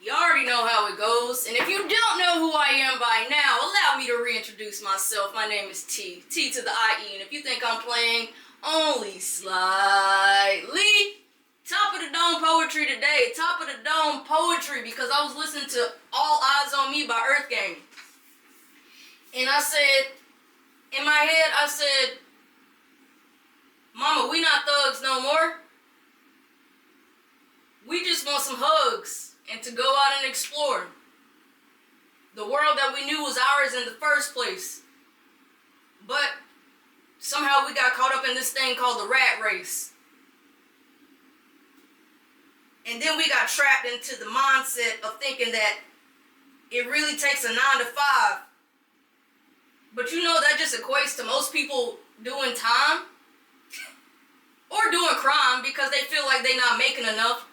You already know how it goes, and if you don't know who I am by now, allow me to reintroduce myself. My name is T to the IE, and if you think I'm playing only slightly, top of the dome poetry today, top of the dome poetry, because I was listening to All Eyes on Me by Earth Gang, and I said, in my head, I said, Mama, we not thugs no more. We just want some hugs and to go out and explore the world that we knew was ours in the first place. But somehow we got caught up in this thing called the rat race. And then we got trapped into the mindset of thinking that it really takes a 9 to 5. But you know that just equates to most people doing time or doing crime because they feel like they're not making enough.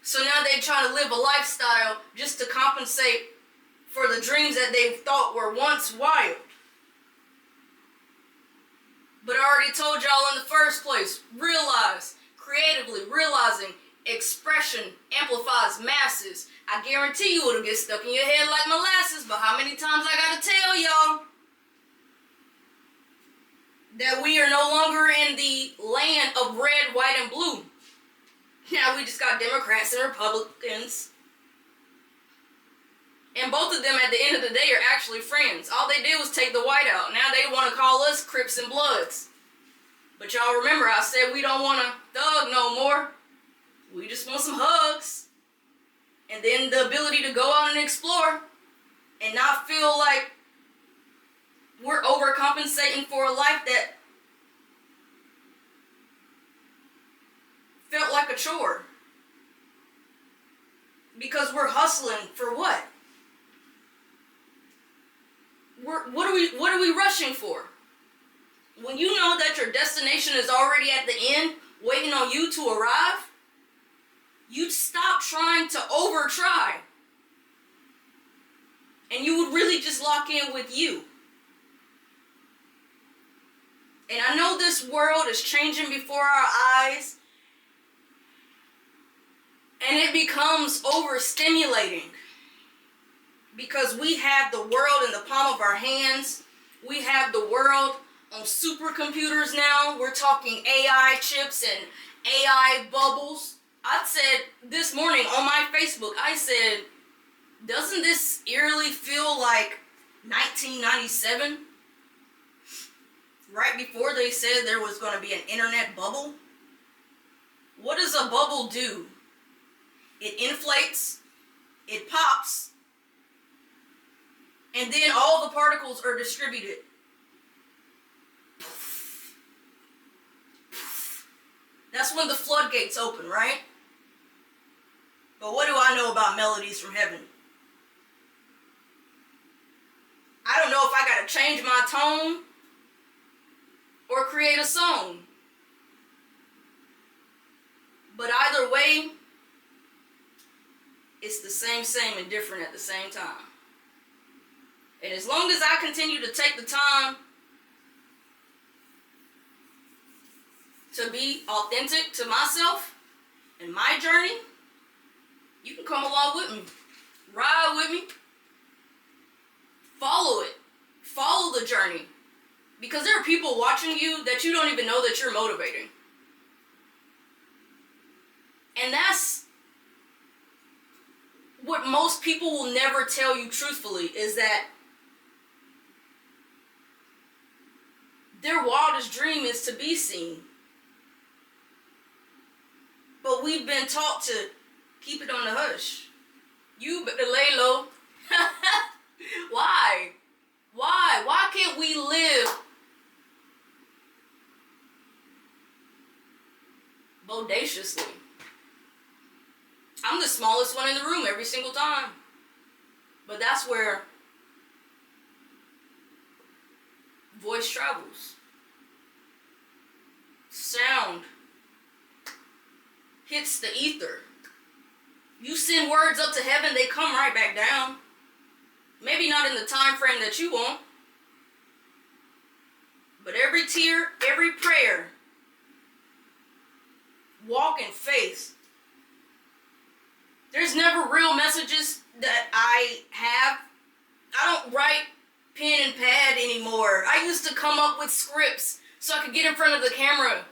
So now they're trying to live a lifestyle just to compensate for the dreams that they thought were once wild. But I already told y'all in the first place, realize, creatively realizing expression amplifies masses. I guarantee you it'll get stuck in your head like molasses, but how many times I gotta tell y'all that we are no longer in the land of red, white, and blue. Now we just got Democrats and Republicans. And both of them at the end of the day are actually friends. All they did was take the white out. Now they want to call us Crips and Bloods. But y'all remember I said we don't want to thug no more. We just want some hugs. And then the ability to go out and explore. And not feel like we're overcompensating for a life that felt like a chore. Because we're hustling for what? What are we rushing for? When you know that your destination is already at the end, waiting on you to arrive, you'd stop trying to over try. And you would really just lock in with you. And I know this world is changing before our eyes. And it becomes overstimulating because we have the world in the palm of our hands. We have the world on supercomputers now. We're talking AI chips and AI bubbles. I said this morning on my Facebook, I said, doesn't this eerily feel like 1997? Right before they said there was going to be an internet bubble. What does a bubble do? It inflates, it pops, and then all the particles are distributed. That's when the floodgates open, right? But what do I know about melodies from heaven? I don't know if I gotta change my tone or create a song. But either way, it's the same and different at the same time. And as long as I continue to take the time to be authentic to myself and my journey, you can come along with me. Ride with me. Follow it. Follow the journey. Because there are people watching you that you don't even know that you're motivating. And that's what most people will never tell you truthfully, is that their wildest dream is to be seen. But we've been taught to keep it on the hush. You better lay low. Why? Why can't we live bodaciously? I'm the smallest one in the room every single time. But that's where voice travels. Sound hits the ether. You send words up to heaven, they come right back down. Maybe not in the time frame that you want. But every tear, every prayer, walk in faith. There's never real messages that I have. I don't write pen and pad anymore. I used to come up with scripts so I could get in front of the camera.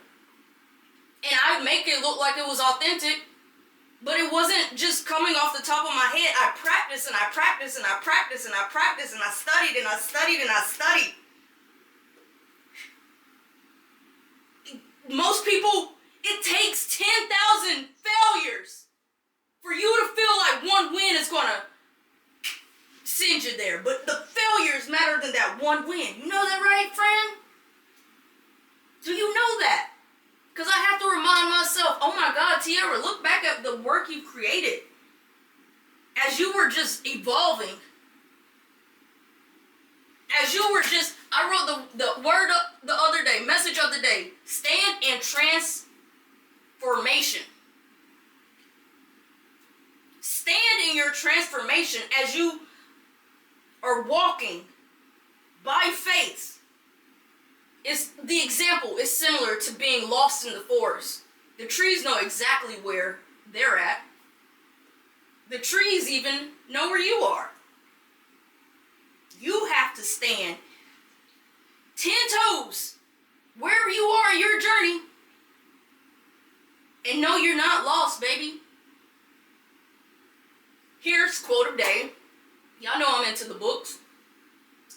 And I'd make it look like it was authentic. But it wasn't just coming off the top of my head. I practiced and I practiced and I practiced and I practiced and I studied and I studied and I studied. Most people, it takes 10,000 failures for you to feel like one win is going to send you there. But the failures matter than that one win. You know that, right, friend? Do you know that? Because I have to remind myself, oh my God, Tierra, look back at the work you created as you were just evolving. As you were just, I wrote the word up the other day, message of the day, stand in transformation. Stand in your transformation as you are walking by faith. The example is similar to being lost in the forest. The trees know exactly where they're at. The trees even know where you are. You have to stand 10 toes wherever you are in your journey and know you're not lost, baby. Here's quote of day. Y'all know I'm into the books.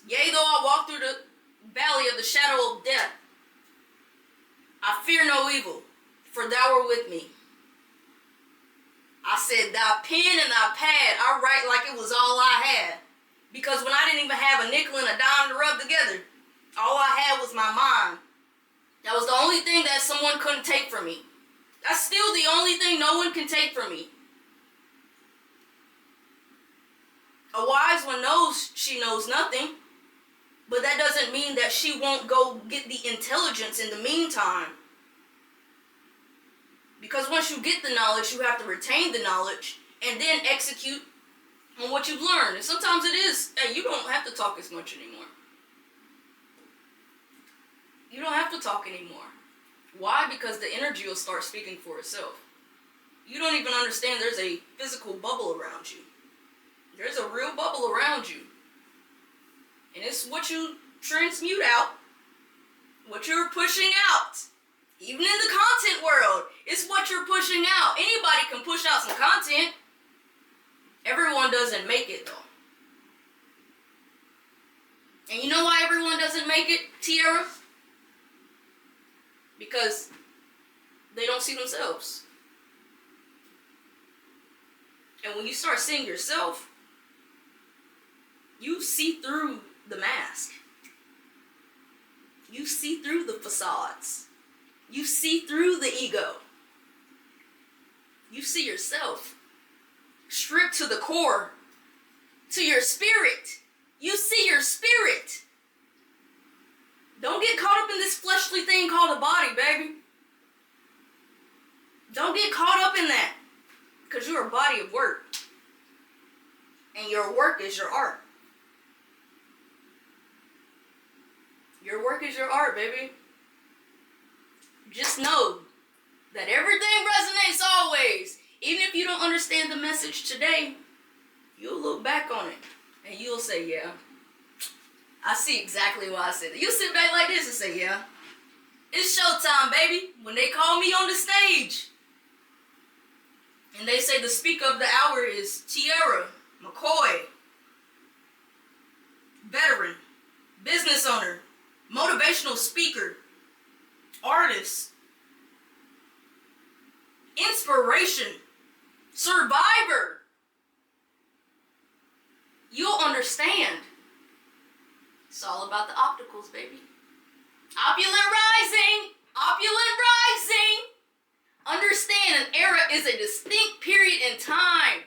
Yea, though I walk through the valley of the shadow of death, I fear no evil, for thou art with me. I said, thy pen and thy pad, I write like it was all I had. Because when I didn't even have a nickel and a dime to rub together, all I had was my mind. That was the only thing that someone couldn't take from me. That's still the only thing no one can take from me. A wise one knows she knows nothing, but that doesn't mean that she won't go get the intelligence in the meantime. Because once you get the knowledge, you have to retain the knowledge and then execute on what you've learned. And sometimes it is, hey, you don't have to talk as much anymore. You don't have to talk anymore. Why? Because the energy will start speaking for itself. You don't even understand there's a physical bubble around you. There's a real bubble around you. And it's what you transmute out, what you're pushing out. Even in the content world, it's what you're pushing out. Anybody can push out some content. Everyone doesn't make it, though. And you know why everyone doesn't make it, Tierra? Because they don't see themselves. And when you start seeing yourself, you see through the mask. You see through the facades. You see through the ego. You see yourself stripped to the core, to your spirit. You see your spirit. Don't get caught up in this fleshly thing called a body, baby. Don't get caught up in that, because you're a body of work. And your work is your art. Your work is your art, baby. Just know that everything resonates always. Even if you don't understand the message today, you'll look back on it and you'll say, yeah, I see exactly why I said it. You sit back like this and say, yeah, it's showtime, baby. When they call me on the stage and they say the speaker of the hour is Tierra McKoy, veteran, business owner, motivational speaker, artist, inspiration, survivor, you'll understand. It's all about the opticals, baby. Opulent rising! Opulent rising! Understand, an era is a distinct period in time.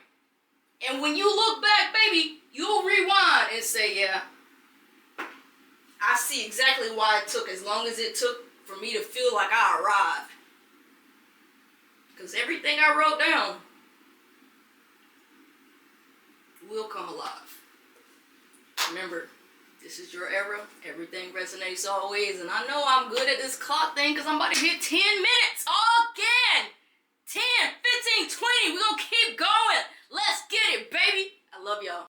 And when you look back, baby, you'll rewind and say, yeah, I see exactly why it took as long as it took for me to feel like I arrived. Because everything I wrote down will come alive. Remember, this is your era. Everything resonates always. And I know I'm good at this clock thing because I'm about to hit 10 minutes again. 10, 15, 20. We're going to keep going. Love y'all.